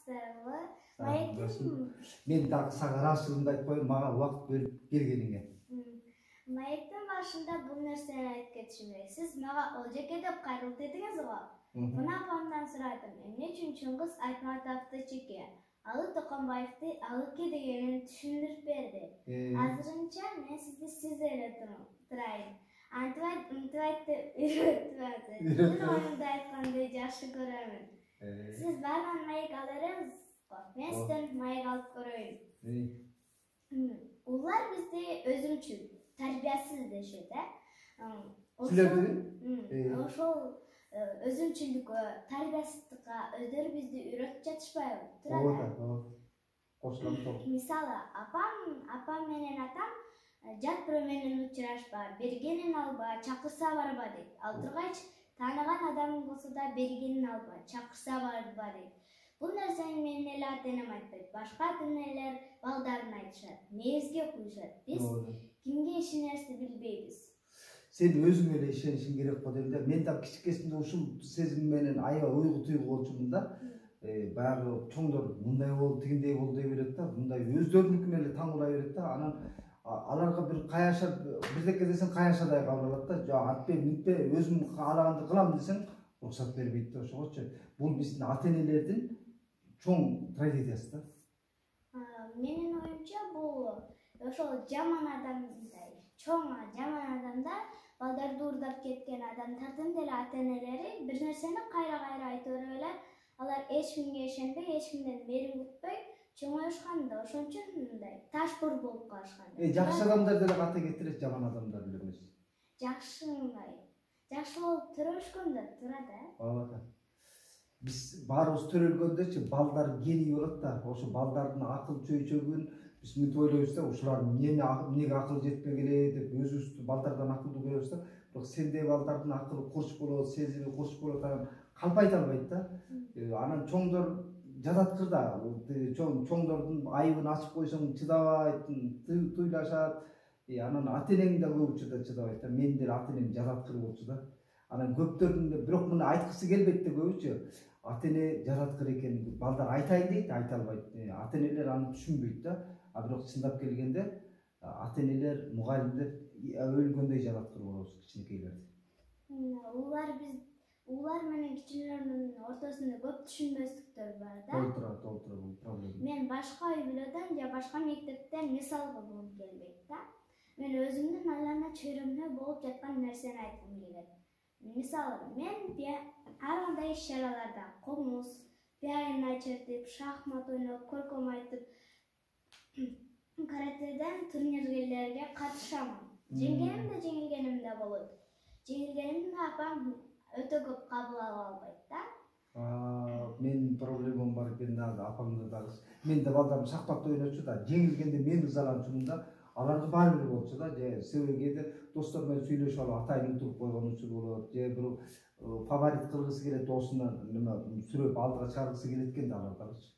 саламатсыздарбы? Маектин мен дагы сага ыраазычылыгымды айтып коеюн, мага убакыт бөлүп келгениңе. Маектин башында бул нерсени айтып кетишим. Сиз мага Олжеке деп кайрылып дедиңиз го. Мына апамдан сурадым. Эмне үчүн Чыңгыз Айтматовду Чеке, Алы Токонбаевди Алыке дегенин түшүндүрүп берди. Азырынча мен сизди сиз эле турайын. Антыбайт, ынтыбайт деп үйрөтпөңүз. Мен оюнду айтканды жакшы көрөмүн. Сиз барган маек ала беребиз го. Мен сизден маек алып көрөйүн. Улар бизди өзүмчүл, тарбиясыз дешет, Ошол өзүмчүлдүккө, тарбиясыздыкка өздөрү бизди үйрөтүп жатышпайбы? Ооба. Кошулам толук. Мисалы, апам менен атам жат бирөө менен учурашпа, бергенин алба, чакырса барба дейт. Ал тургайчы тааныган адам болсо да бергенин алба, чакырса барба дейт. Бул нерсени менин эле ата-энем айтпайт. Башка ата-энелер балдарын айтышат, негизге куюшат. Биз кимге ишенерибизди билбейбиз. Сен өзүң эле ишенишиң керек го дейм да. Мен да кичикесинде ушул сезим менен аябай уйгу туйгу болчумун да. Баягы чоңдор мындай болду, тигиндей болду дей берет да. Мындай өздөрүнүкүнө эле таңгылай берет да. Анан аларга бир каяша бирдеке десең каяшадай кабыл алат да. Жок, атпе, мынтпе, өзүм каалаганды кылам десең, уруксат бербейт да. Ошогочу бул биздин ата-энелердин чоң трагедиясы да. Менин оюмча бул ошол жаман адамдай, чоң жаман адамдар, балдарды уурдап кеткен адамдардын деле ата-энелери бир нерсени кайра айтып берип эле, алар эч кимге ишенбей, эч кимден мээрим күтпөй чоңоюшкан да, ошон үчүн мындай ташбур болуп калышкан. Жакшы адамдар деле ката кетирет, жаман адамдар деле эмес. Жакшы болуп төрөлүшкөндөр турат, Ооба. Биз баарыбыз төрөлгөндөчү балдар гений болот да. Ошо балдардын акыл чөйчөгүн биз мынтип ойлойбуз да, ушулар эмнеге акыл жетпей эле деп өзүбүз балдардан акылдуу көрөбүз да. Бирок сендей балдардын акылы курч болот, сезими курч болот, анан калп айта албайт да. Анан чоңдор жататкыр да. Чоңдордун айыбын ачып койсоң чыдабайт, туйлашат. Анан ата-энең да көп учурда чыдабайт да. Менин деле ата-энем жататкыр болчу да. Анан көптөрдүн бирок муну айткысы келбейт да көбүчө. Ата-эне жататкыр экен, балдар айтайын дейт, айта албайт. Ата-энелер аны түшүнбөйт да. Бирок чындап келгенде ата-энелер, мугалимдер өлгөндөй жататкыр болобуз кичинекейлерди. Улар менен кичинелердин ортосунда көп түшүнбөстүктөр бар да. Толтура бул проблема. Мен башка үй-бүлөдөн же башка мектептен мисал кылгым келбейт да. Мен өзүмдүн айлана чөйрөмдө болуп жаткан нерсени айткым келет. Мисалы, мен ар кандай иш-чараларда комуз, пианино чертип, шахмат ойноп, көркөм айтып, каратэден турнирлерге катышамын. Жеңгеним да жеңилгеним да болот. Жеңилгенимди апам өтө көп кабыл ала албайт да. Менин проблемам бар экен да, апаңды дагы. Мен да балдарым шахмат ойночу да, жеңилгенде мен ызаланчумун да. Аларды баары бир болчу да, же себебиде достор менен сүйлөшүп алып атайын утуруп койгон учур болот, же бир фаворит кылгысы келет, досунан неме сүрөп алдыга чыгаргысы келет экен да алардагычы.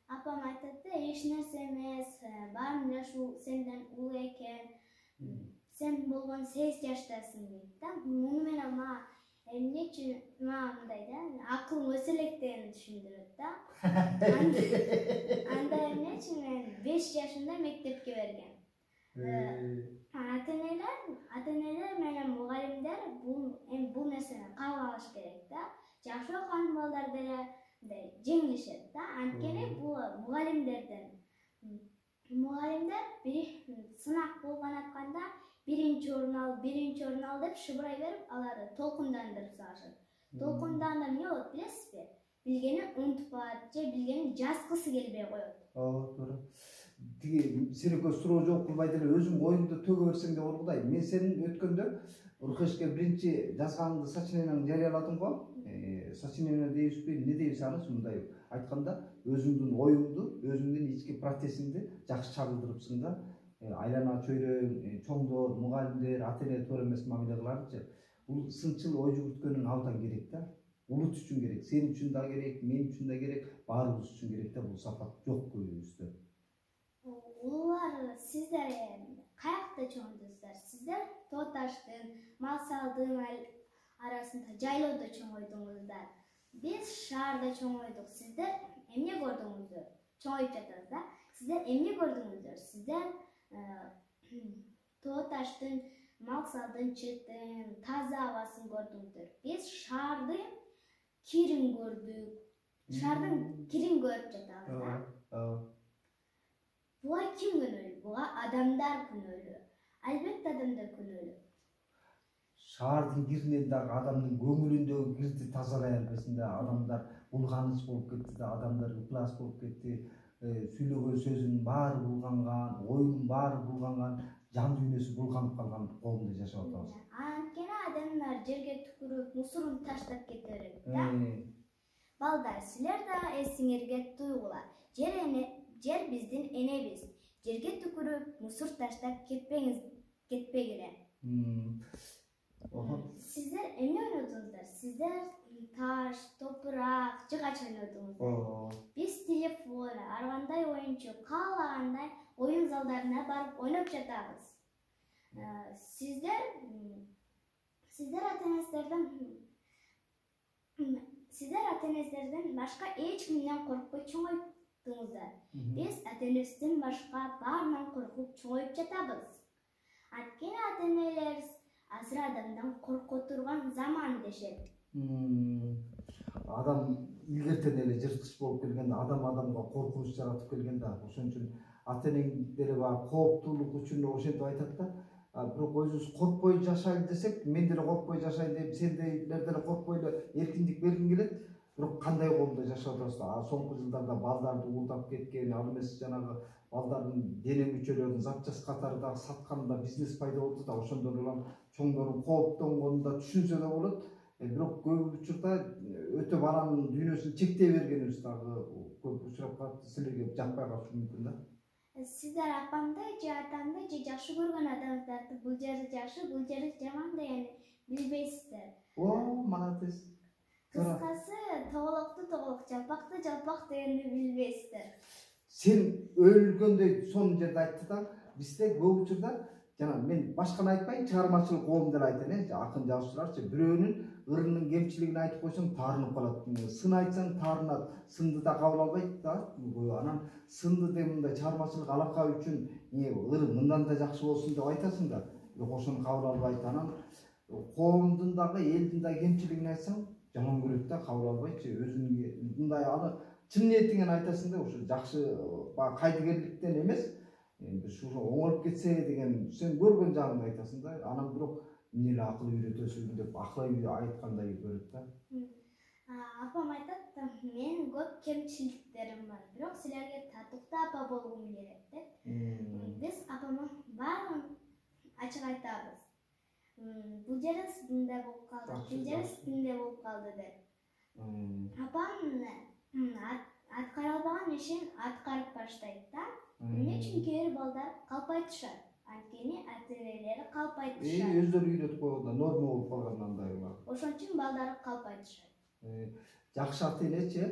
Апам айтат да, эч нерсе эмес, баарын ушул сенден улуу экен. Сен болгон 8 жаштасың дейт да. Муну менен мага эмне үчүн мындай да, акылым өсө электигин түшүндүрөт да. Анда эмне үчүн мен 5 жашымда мектепке берген. Ата-энелер менен мугалимдер бул нерсени кабыл алыш керек да. Жакшы окуган балдар деле жеңилишет да. Анткени бул мугалимдер бир сынак болгон атканда биринчи орун ал деп шыбырай берип, аларды толкундандырып салышат. Толкунданда эмне болот билесизби? Билгенин унутпат, же билгенин жазгысы келбей коет. Туура. Тиги сенекө суроо жооп кылбай деле өзүң оюңду төгө берсең деп оргудай. Мен сенин өткөндө Уркешке биринчи жазганыңды сочинениеңди жарыяладым го. Сочинение дейбизби, эмне дейбиз аны, мындай айтканда, өзүңдүн оюңду, өзүңдүн ички процессиңди жакшы чагылдырыпсың да. Айлана чөйрөң, чоңдор, мугалимдер, ата-эне туура эмес мамиле кыларынчы. Бул сынчыл ой жүгүрткөнүң абдан керек да. Улут үчүн керек, сен үчүн да керек, мен үчүн да керек, баарыбыз үчүн керек да. Бул сапат жок көбүбүздө. Улуулар, сиздер каякта чоңойдуңуздар? Сиздер Тоо таштын, Мал салдын арасында жайлоодо чоңойдуңуздар. Biz şaharda çoğoyduk. Sizler emne gördüğünüzdür. Çoğoyup жатırız da. Sizler emne gördüğünüzdür. Sizler toğ taştın, maksaldın, çıktın, taza havasını gördüңüzdür. Biz şaharda kirin gördük. Şahardan kirin görüp жатabыз da. Buğa kim künölü? Buğa adamlar künölü. Albatta adamlar künölü. Шаардын киринен дагы адамдын көңүлүндөгү кирди тазалай албайсың да. Адамдар булганыч болуп кетти да, адамдар ыплас болуп кетти. Сүйлөгөн сөзүнүн баары булганган, оюнун баары булганган, жан дүйнөсү булганып калган коомдо жашап атабыз. Анткени адамдар жерге түкүрүп, мусорун таштап кете берет да. Балдар, силер да эсиңерге туйгула. Жер биздин энебиз. Жерге түкүрүп, мусор таштап кетпегиле. Sizler emne oynadınızlar. Sizler taş, toprak, çıkaç oynadınızlar. Biz telefona, arvanday oyuncu, kalağanday oyun zallarına barıp oynap жатабыз. Sizler atenizlerden başka hiç kimden korkup çoğuyuptunuzlar. Biz atenizden başka barından korkup çoğuyup жатабыз. Antkeni ateneler азыр адамдан корко турган заман дешет. Адам илгертен эле жырткыч болуп келгенде, адамга коркунуч жаратып келген да. Ошон үчүн ата-энеңдер баягы кооптуулук үчүн ошентип айтат да. Бирок өзүбүз коркпой жашайлы десек, мен деле коркпой жашайын деп, сендейлер деле коркпой эркиндик бергим келет. Бирок кандай коомдо жашап атабыз да? Соңку жылдарда балдарды уурдап кеткен, ал эмес жанагы балдардын дене мүчөлөрүн запчасть катары дагы сатканда бизнес пайда болду да. Ошондон улам чоңдордун кооптонгонун да түшүнсө да болот. Бирок көп учурда өтө баланын дүйнөсүн чектей бергенибиз дагы көп учурап калат. Силерге жакпай калышы мүмкүн да. Sizler apamda, atамda жакшы көргөн адамдарды бул жери жакшы, бул жери жаман дегени билбейсиздер. Молодец. Кыскасы, тоголокту жалпак дегенди билбейсиздер. Сен өлгөндөй сонун жерде айтты да, бизде көп учурда жана мен башканы айтпайын, чыгармачылык коом деп айтайын, акын жазуучуларчы бирөөнүн ырынын кемчилигин айтып койсоң таарынып калат. Сын айтсаң таарынат, сынды да кабыл албайт да. Анан сынды деп мындай чыгармачылык алака үчүн ыр мындан да жакшы болсун деп айтасың да, бирок ошону кабыл албайт. Анан коомдун дагы, элдин да кемчилигин айтсаң жаман көрөт да, кабыл албайт. Өзүнүн мындай аны чын ниетиңен айтасың да, ошо жакшы кайдыгерликтен эмес, биз ушо оңолуп кетсе деген сен көргөн жагыңды айтасың да. Анан бирок эмне эле акыл үйрөтөсүң деп акыл айткандай көрөт да. Апам айтат да, менин көп кемчиликтерим бар, бирок силерге татыктуу апа болгум келет деп. Биз апама баарын ачык айтабыз. Бул жери сизде болуп калды, бул жери сизде болуп калды деп. Апам аткара албаган ишин аткарып баштайт да. Эмне үчүн кээ бир балдар калпай түшөт? Анткени ата-энелери калпай түшөт. Өздөрү үйрөтүп койгондо норма болуп калган андайлар. Ошон үчүн балдар калпай түшөт. Жакшы ата-энечи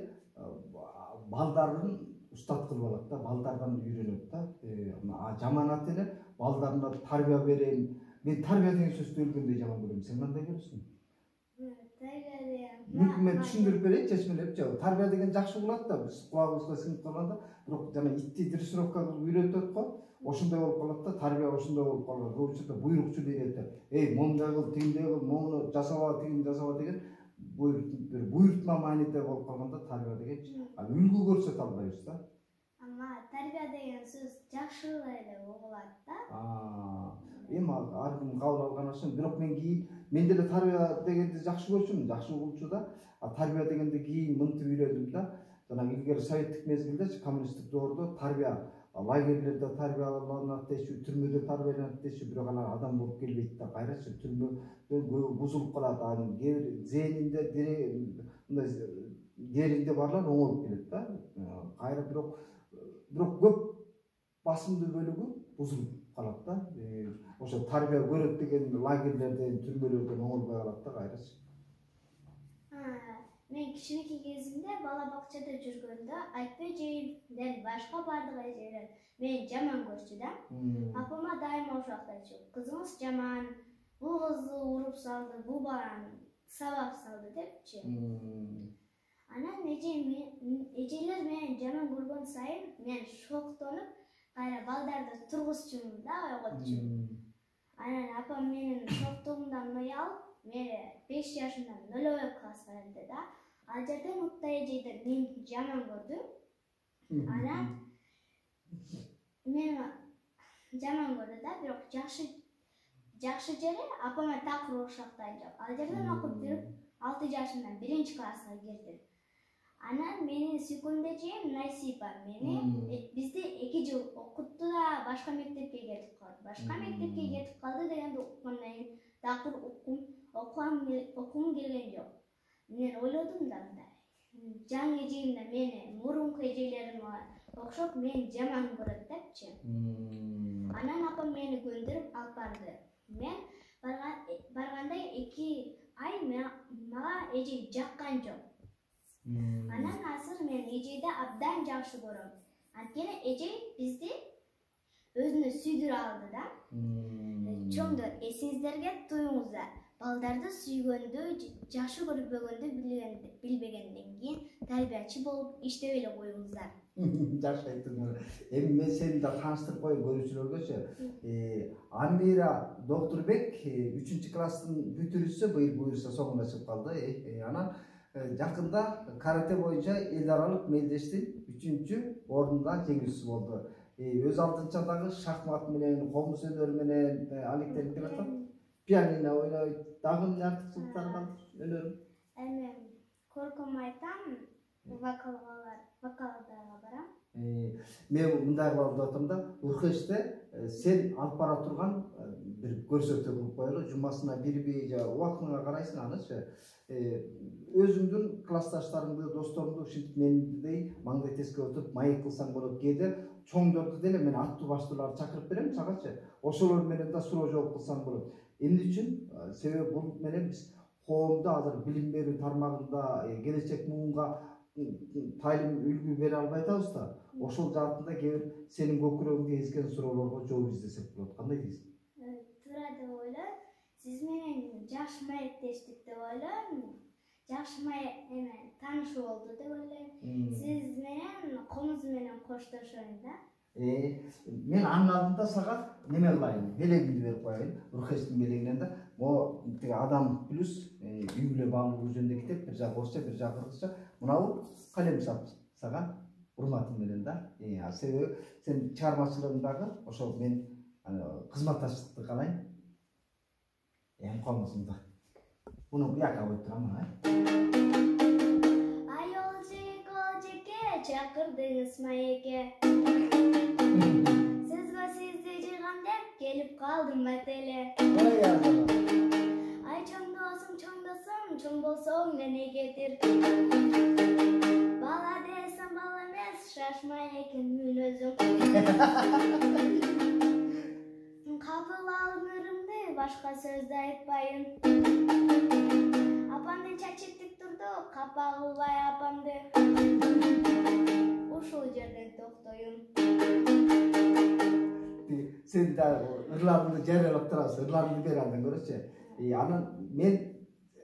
балдарын устат кылып алат да, балдардан үйрөнөт да. Жаман ата-эне балдарына тарбия берейин. Мен тарбия деген сөздү өлгөндөй жаман көрөм. Сен кандай көрөсүң? Мен түшүндүрүп берейинчи эчмелеп. Тарбия деген жакшы болот да, биз кулагыбызга сиңип калганда, бирок жана итти дрессировка кылып үйрөтөт го. Ошондой болуп калат да, тарбия ошондой болуп калган. Көп учурда буйрукчу дейт да. Моундай кыл, тигиндей кыл, моуну жасаба, тигини жасаба деген буйрутма маанидде болуп калганда тарбия дегенчи. Ал үлгү көрсөтө албайбыз да. Ама тарбия деген сөз жакшы эле угулат да. Эми ар ким кабыл алган ошон. Бирок мен деле тарбия дегенди жакшы көрчүмүн, жакшы угулчу да. Тарбия дегенди кийин мынтип үйрөндүм да. Жана илгери советтик мезгилдечи, коммунисттик доордо тарбия лагерлерде тарбияланат дечи, түрмөдө тарбияланат дечи, бирок анан адам болуп келбейт да. Кайрачы түрмөдө бузулуп калат, анын зээнинде, мындай деринде барлар оңолуп келет да. Кайра бирок көп басымдуу бөлүгү бузулуп калат да. Ошо тарбия көрөт деген лагерлерден, түрмөлөрдөн оңолбой калат да кайрачы. Мен кичинекей кезимде бала бакчада жүргөндө айтпай жейм ден башка бардык эжелер мени жаман көрчү да. Апама дайыма ошол айтчу. Кызыңыз жаман, бул кызды уруп салды, бул баланы сабап салды депчи. Анан эжелер менен жаман көргөн сайын мен шоктонуп кайра балдарды тургузчумун да ойготчумун. Анан апам менин шоктугумдан уялып мени 5 жашымда 0 класска берди да. Ал жерде Мутта эжейди мен жаман көрдүм. Анан мен жаман көрдү да, бирок жакшы жери апама такыр урушактан жок. Ал жерден окуп жүрүп 6 жашымдан 1 класска кирдим. Анан менин сүйкүмдүү эжем Насипа мени бизди 2 жыл окутту да башка мектепке кетип калды. Башка мектепке кетип калды дегенде уккандан кийин такыр окугум келген жок. Мен ойлодум да мындай. Жаңы эжем да мени мурунку эжелериме окшоп мен жаман көрөт депчи. Анан апам мени көндүрүп алып барды. Мен барганда 2 ай мага эжей жаккан жок. Анан азыр мен эжейди абдан жакшы көрөм. Анткени эжей бизди өзүнө сүйдүрө алды да. Чоңдор эсиңиздерге туюңуздар. Балдарды сүйгөндү, жакшы көрбөгөндү билбегенден кийин тарбиячы болуп иштеп эле коюңуздар. Жакшы айттың. Эми мен сени да тааныштырып коеюн көрүүчүлөргөчү. Амира Доктурбек 3-класстын бүтүрүүчүсү быйыл буюрса соңуна чыгып калды. Анан жакында карате боюнча эл аралык мелдештин 3-орунда жеңүүчүсү болду. Өз алдынча дагы шахмат менен, комуз өнөрү менен алектенип келатат. Пианино ойнойт. Дагы эмне артыкчылыктары бар өнөрүм? Эми көркөм айтам, вокалга барам. Мен мындай кылып атам да, Урхеште сен алып бара турган бир көрсөтүү кылып коелу, жумасына бирби же убактыңа карайсың анычы. Өзүңдүн классташтарыңды, досторуңду ушинтип мендей маңдай теске отуруп маек кылсаң болот. Кээде чоңдорду деле мен аттуу баштууларды чакырып берем сагачы. Ошолор менен да суроо жооп кылсаң болот. Эмне үчүн? Себеби бул менен биз коомдо азыр билим берүү тармагында келечек муунга тайылым үлгү бере албай атабыз да. Ошол жаатында кээ бир сенин көкүрөгүңдө эзген суроолорго жооп издесек болот. Кандай дейсиң? Туура деп ойлойм. Сиз менен жакшы маектештик деп ойлойм. Жакшы тааныш болду деп ойлойм. Сиз менен комуз менен коштошоюн да. Мен анын алдында сага неме кылайын, белегимди берип коеюн. Урхештин белегинен да могу тиги Адам плюс үй бүлө баалуулугу жөнүндө китеп, бир жагы орусча, бир жагы кыргызча. Мынабу калем сап сага урматым менен да. Себеби сен чыгармачылыгыңдагы ошол мен кызматташтыкты каалайм. Комузумду. Буну буяка коюп турам ана. Айол жеке чакырдыңыз маекке. Сизге сизди жыйгам деп келип калдым ателе. Ай чоңдосуң, чоң болсоң мени кетир. Бала десем бала эмес, шашмай экен мүнөзүң. Кабыл ал өмүрүмдү, башка сөздү айтпайын. Апамдын чачы тик турду, капа кылбай апамды. Ушул жерден токтоюн. Сен да ырларыңды жарыялап турасың, ырларыңды бер андан көрөчү. Анан мен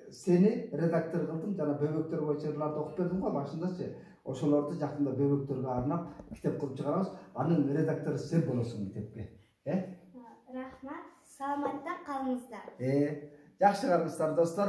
сени редактор кылдым, жана бөбөктөр боюнча ырларды окуп бердим го башындачы. Ошолорду жакында бөбөктөргө арнап китеп кылып чыгарабыз. Анын редактору сен болосуң китепке. Рахмат. Саламатта калыңыздар. Жакшы калыңыздар достор.